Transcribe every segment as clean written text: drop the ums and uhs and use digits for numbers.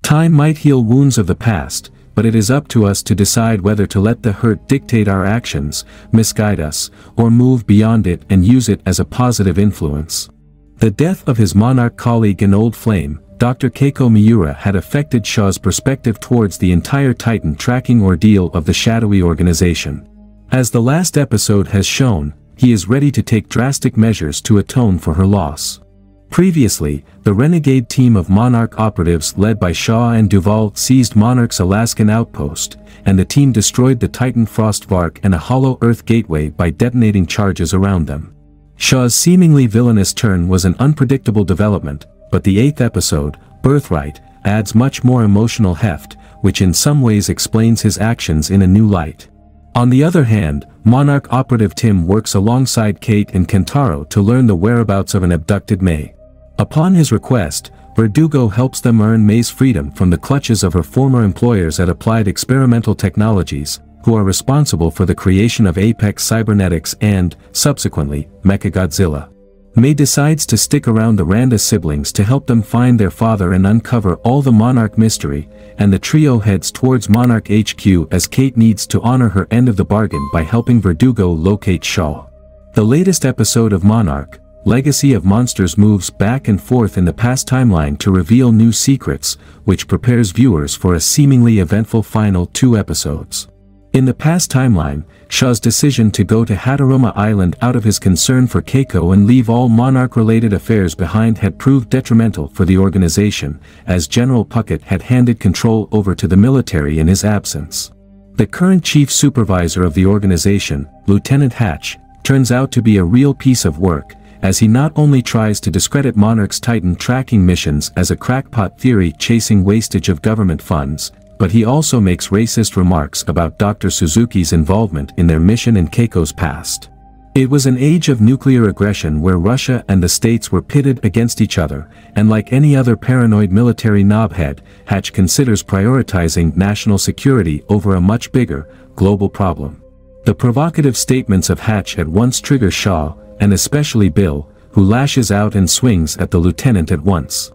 Time might heal wounds of the past, but it is up to us to decide whether to let the hurt dictate our actions, misguide us, or move beyond it and use it as a positive influence. The death of his Monarch colleague and old flame, Dr. Keiko Miura, had affected Shaw's perspective towards the entire Titan tracking ordeal of the shadowy organization. As the last episode has shown, he is ready to take drastic measures to atone for her loss. Previously, the renegade team of Monarch operatives led by Shaw and Duvall seized Monarch's Alaskan outpost, and the team destroyed the Titan Frostvark and a Hollow Earth gateway by detonating charges around them. Shaw's seemingly villainous turn was an unpredictable development, but the 8th episode, Birthright, adds much more emotional heft, which in some ways explains his actions in a new light. On the other hand, Monarch operative Tim works alongside Kate and Kentaro to learn the whereabouts of an abducted May. Upon his request, Verdugo helps them earn May's freedom from the clutches of her former employers at Applied Experimental Technologies, who are responsible for the creation of Apex Cybernetics and, subsequently, Mechagodzilla. May decides to stick around the Randa siblings to help them find their father and uncover all the Monarch mystery, and the trio heads towards Monarch HQ as Kate needs to honor her end of the bargain by helping Verdugo locate Shaw. The latest episode of Monarch, Legacy of Monsters, moves back and forth in the past timeline to reveal new secrets, which prepares viewers for a seemingly eventful final 2 episodes. In the past timeline, Shaw's decision to go to Hataruma Island out of his concern for Keiko and leave all Monarch-related affairs behind had proved detrimental for the organization, as General Puckett had handed control over to the military in his absence. The current chief supervisor of the organization, Lieutenant Hatch, turns out to be a real piece of work, as he not only tries to discredit Monarch's Titan tracking missions as a crackpot theory chasing wastage of government funds, but he also makes racist remarks about Dr. Suzuki's involvement in their mission and Keiko's past. It was an age of nuclear aggression where Russia and the States were pitted against each other, and like any other paranoid military knobhead, Hatch considers prioritizing national security over a much bigger, global problem. The provocative statements of Hatch at once trigger Shaw, and especially Bill, who lashes out and swings at the lieutenant at once.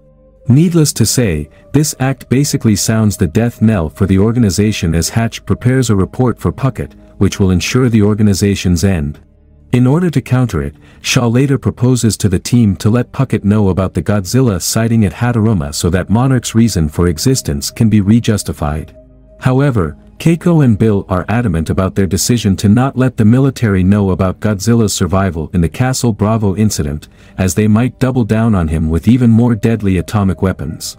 Needless to say, this act basically sounds the death knell for the organization as Hatch prepares a report for Puckett, which will ensure the organization's end. In order to counter it, Shaw later proposes to the team to let Puckett know about the Godzilla sighting at Hataruma so that Monarch's reason for existence can be re-justified. However, Keiko and Bill are adamant about their decision to not let the military know about Godzilla's survival in the Castle Bravo incident, as they might double down on him with even more deadly atomic weapons.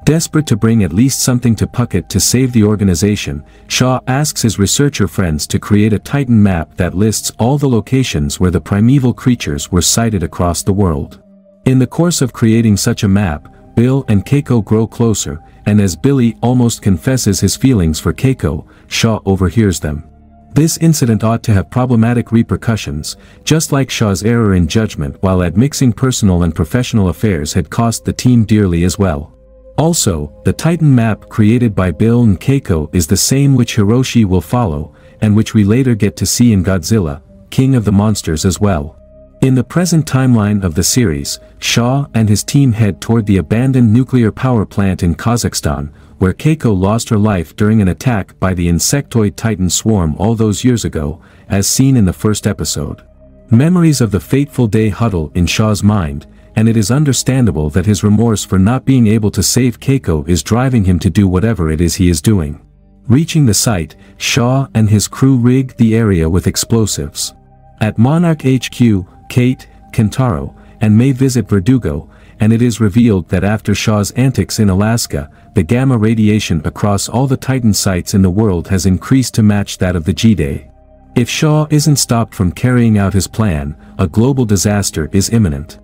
Desperate to bring at least something to Puckett to save the organization, Shaw asks his researcher friends to create a Titan map that lists all the locations where the primeval creatures were sighted across the world. In the course of creating such a map, Bill and Keiko grow closer, and as Billy almost confesses his feelings for Keiko, Shaw overhears them. This incident ought to have problematic repercussions, just like Shaw's error in judgment while admixing personal and professional affairs had cost the team dearly as well. Also, the Titan map created by Bill and Keiko is the same which Hiroshi will follow, and which we later get to see in Godzilla, King of the Monsters as well. In the present timeline of the series, Shaw and his team head toward the abandoned nuclear power plant in Kazakhstan, where Keiko lost her life during an attack by the insectoid Titan swarm all those years ago, as seen in the first episode. Memories of the fateful day huddle in Shaw's mind, and it is understandable that his remorse for not being able to save Keiko is driving him to do whatever it is he is doing. Reaching the site, Shaw and his crew rig the area with explosives. At Monarch HQ, Kate, Kentaro, and May visit Verdugo, and it is revealed that after Shaw's antics in Alaska, the gamma radiation across all the Titan sites in the world has increased to match that of the G-Day. If Shaw isn't stopped from carrying out his plan, a global disaster is imminent.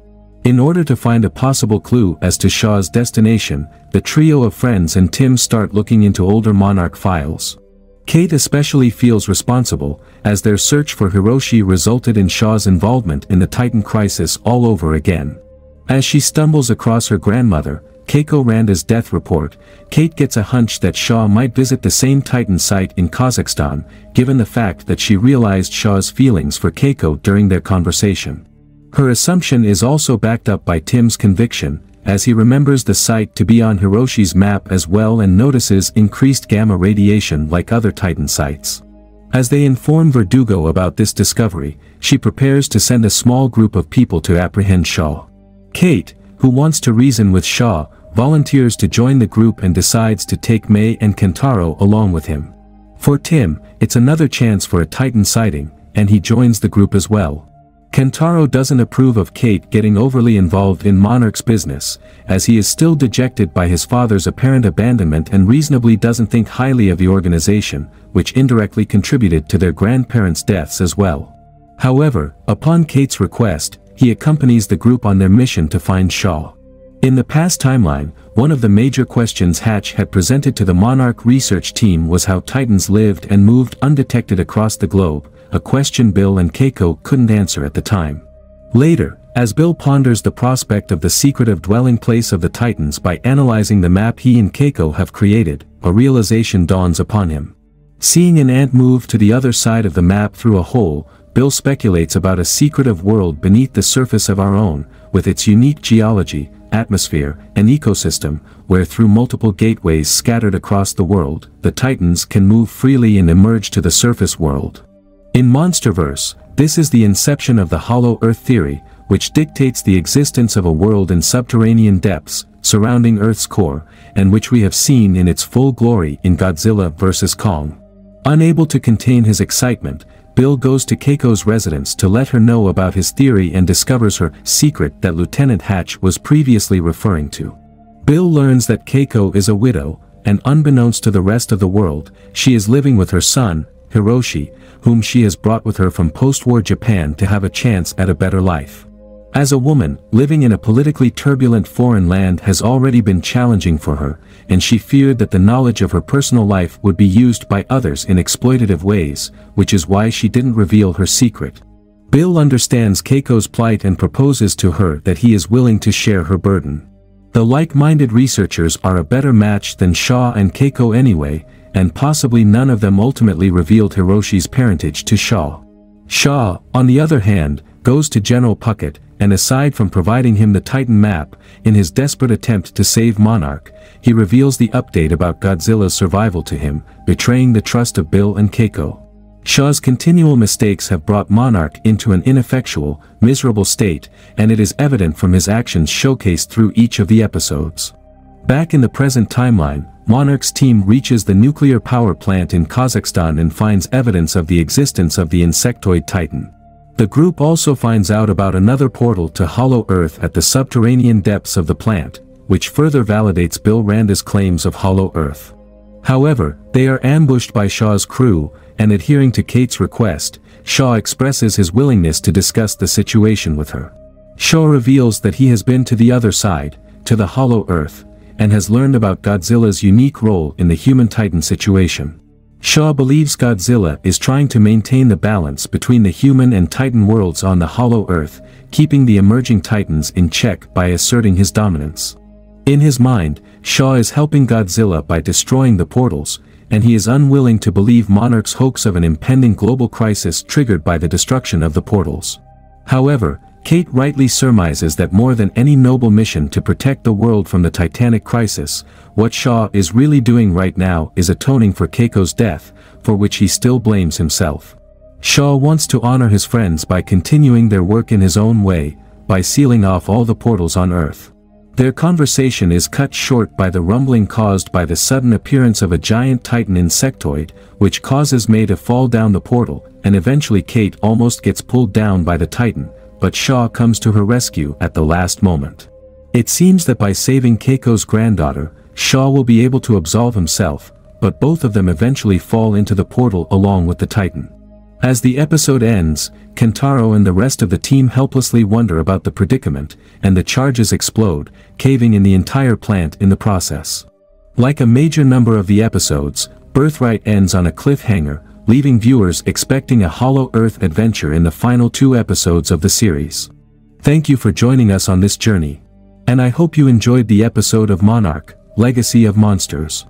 In order to find a possible clue as to Shaw's destination, the trio of friends and Tim start looking into older Monarch files. Kate especially feels responsible, as their search for Hiroshi resulted in Shaw's involvement in the Titan crisis all over again. As she stumbles across her grandmother, Keiko Randa's death report, Kate gets a hunch that Shaw might visit the same Titan site in Kazakhstan, given the fact that she realized Shaw's feelings for Keiko during their conversation. Her assumption is also backed up by Tim's conviction, as he remembers the site to be on Hiroshi's map as well and notices increased gamma radiation like other Titan sites. As they inform Verdugo about this discovery, she prepares to send a small group of people to apprehend Shaw. Kate, who wants to reason with Shaw, volunteers to join the group and decides to take Mei and Kentaro along with him. For Tim, it's another chance for a Titan sighting, and he joins the group as well. Kentaro doesn't approve of Kate getting overly involved in Monarch's business, as he is still dejected by his father's apparent abandonment and reasonably doesn't think highly of the organization, which indirectly contributed to their grandparents' deaths as well. However, upon Kate's request, he accompanies the group on their mission to find Shaw. In the past timeline, one of the major questions Hatch had presented to the Monarch research team was how Titans lived and moved undetected across the globe, a question Bill and Keiko couldn't answer at the time. Later, as Bill ponders the prospect of the secretive dwelling place of the Titans by analyzing the map he and Keiko have created, a realization dawns upon him. Seeing an ant move to the other side of the map through a hole, Bill speculates about a secretive world beneath the surface of our own, with its unique geology, atmosphere, and ecosystem, where through multiple gateways scattered across the world, the Titans can move freely and emerge to the surface world. In Monsterverse, this is the inception of the Hollow Earth theory, which dictates the existence of a world in subterranean depths, surrounding Earth's core, and which we have seen in its full glory in Godzilla vs. Kong. Unable to contain his excitement, Bill goes to Keiko's residence to let her know about his theory and discovers her secret that Lieutenant Hatch was previously referring to. Bill learns that Keiko is a widow, and unbeknownst to the rest of the world, she is living with her son, Hiroshi, whom she has brought with her from post-war Japan to have a chance at a better life. As a woman, living in a politically turbulent foreign land has already been challenging for her, and she feared that the knowledge of her personal life would be used by others in exploitative ways, which is why she didn't reveal her secret. Bill understands Keiko's plight and proposes to her that he is willing to share her burden. The like-minded researchers are a better match than Shaw and Keiko anyway, and possibly none of them ultimately revealed Hiroshi's parentage to Shaw. Shaw, on the other hand, goes to General Puckett, and aside from providing him the Titan map, in his desperate attempt to save Monarch, he reveals the update about Godzilla's survival to him, betraying the trust of Bill and Keiko. Shaw's continual mistakes have brought Monarch into an ineffectual, miserable state, and it is evident from his actions showcased through each of the episodes. Back in the present timeline, Monarch's team reaches the nuclear power plant in Kazakhstan and finds evidence of the existence of the insectoid Titan. The group also finds out about another portal to Hollow Earth at the subterranean depths of the plant, which further validates Bill Randa's claims of Hollow Earth. However, they are ambushed by Shaw's crew, and adhering to Kate's request, Shaw expresses his willingness to discuss the situation with her. Shaw reveals that he has been to the other side, to the Hollow Earth, and has learned about Godzilla's unique role in the human-Titan situation. Shaw believes Godzilla is trying to maintain the balance between the human and Titan worlds on the Hollow Earth, keeping the emerging Titans in check by asserting his dominance. In his mind, Shaw is helping Godzilla by destroying the portals, and he is unwilling to believe Monarch's hoax of an impending global crisis triggered by the destruction of the portals. However, Kate rightly surmises that more than any noble mission to protect the world from the Titanic crisis, what Shaw is really doing right now is atoning for Keiko's death, for which he still blames himself. Shaw wants to honor his friends by continuing their work in his own way, by sealing off all the portals on Earth. Their conversation is cut short by the rumbling caused by the sudden appearance of a giant Titan insectoid, which causes Mei to fall down the portal, and eventually Kate almost gets pulled down by the Titan, but Shaw comes to her rescue at the last moment. It seems that by saving Keiko's granddaughter, Shaw will be able to absolve himself, but both of them eventually fall into the portal along with the Titan. As the episode ends, Kentaro and the rest of the team helplessly wonder about the predicament, and the charges explode, caving in the entire plant in the process. Like a major number of the episodes, Birthright ends on a cliffhanger, leaving viewers expecting a Hollow Earth adventure in the final 2 episodes of the series. Thank you for joining us on this journey. And I hope you enjoyed the episode of Monarch, Legacy of Monsters.